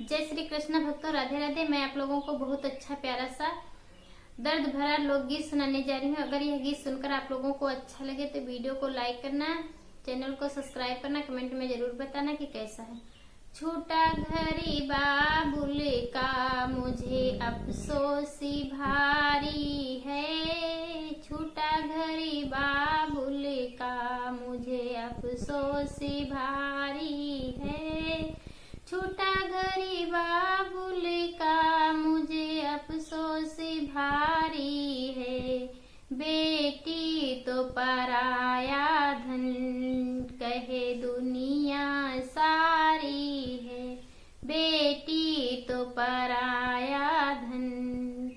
जय श्री कृष्ण भक्तों, राधे राधे। मैं आप लोगों को बहुत अच्छा प्यारा सा दर्द भरा लोकगीत सुनाने जा रही हूँ। अगर यह गीत सुनकर आप लोगों को अच्छा लगे तो वीडियो को लाइक करना, चैनल को सब्सक्राइब करना, कमेंट में जरूर बताना कि कैसा है। छूटा घरी बाबुल का मुझे अफसोसी भारी है। छूटा घरी बाबुल का मुझे अफसोसी भारी है। छूटा घरी बाबुल का मुझे अफसोस भारी है। बेटी तो पराया धन कहे दुनिया सारी है। बेटी तो पराया धन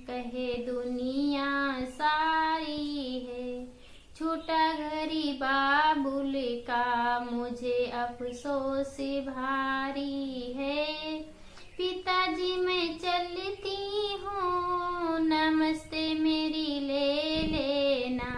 कहे दुनिया सारी है। छूटा घरी बाबुल का मुझे अफसोस भारी है। पिताजी मैं चलती हूँ, नमस्ते मेरी ले लेना।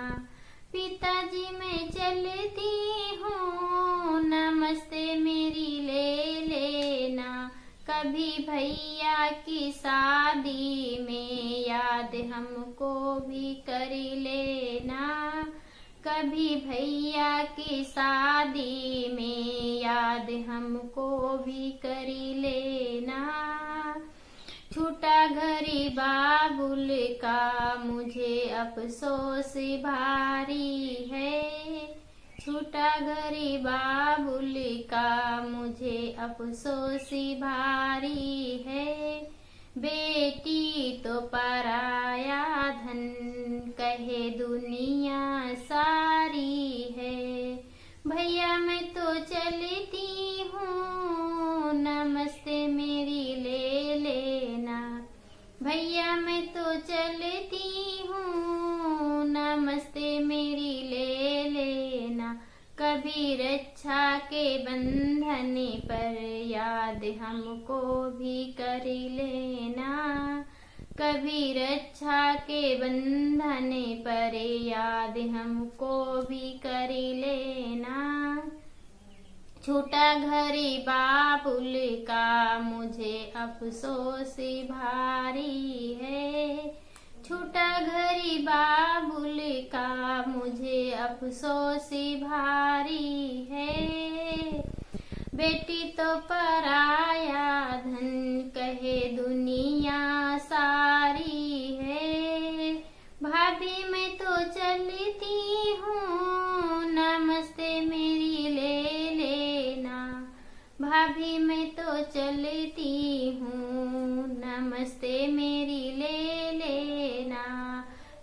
पिताजी मैं चलती हूँ, नमस्ते मेरी ले लेना। कभी भैया की शादी में याद हमको भी कर लेना। कभी भैया की शादी में याद हमको भी कर लेना। छूटा घरी बाबुल का मुझे अफसोस भारी है। छूटा घरी बाबुल का मुझे अफसोस भारी है। बेटी तो पराया धन कहे दुनिया सारी है। भैया मैं तो चलती हूँ, नमस्ते मेरी ले लेना। भैया मैं तो चलती हूँ, नमस्ते मेरी ले लेना। कभी रक्षा के बंधन पर याद हमको भी कर लेना। कभी रक्षा के बंधन पर याद हमको भी कर लेना। छूटा घरी बाबुल का मुझे अफसोस भारी है। छूटा घरी बाबुल का मुझे अफसोस भारी है। बेटी तो पराया धन कहे दुनिया सारी है। भाभी मैं तो चलती हूँ, नमस्ते मेरी ले लेना। भाभी मैं तो चलती हूँ, नमस्ते मेरी ले लेना।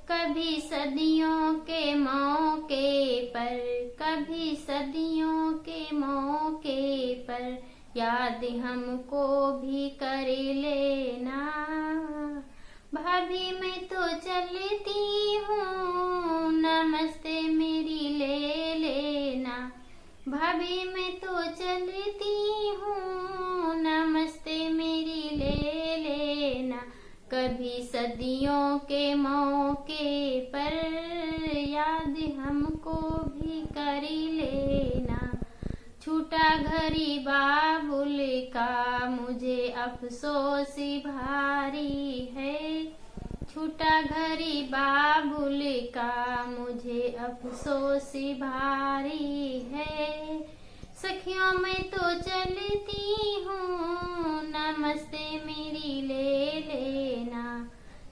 कभी सदियों के मौके पर, कभी सदियों के मौके पर याद हमको भी कर लेना। भाभी मैं तो चलती हूँ, नमस्ते मेरी ले लेना। भाभी मैं तो चलती हूँ, नमस्ते मेरी ले लेना। कभी सदियों के मौके पर याद हमको भी कर लेना। छूटा घरी बाबुल का मुझे अफसोस भारी है। छूटा घरी बाबुल का मुझे अफसोस भारी है। सखियों मैं तो चलती हूँ, नमस्ते मेरी ले लेना।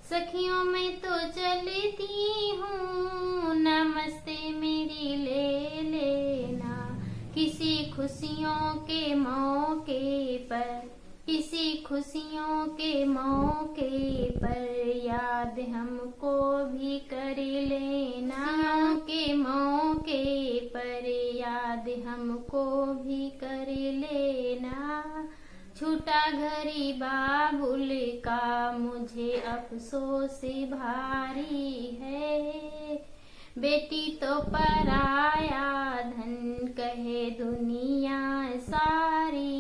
सखियों मैं तो चलती हूँ, नमस्ते मेरी ले लेना। किसी खुशियों के मौके पर, किसी खुशियों के मौके पर याद हमको भी कर लेना। के मौके पर याद हमको भी कर लेना। छूटा घरी बाबुल का मुझे अफसोस भारी है। बेटी तो पराया धन कहे दुनिया सारी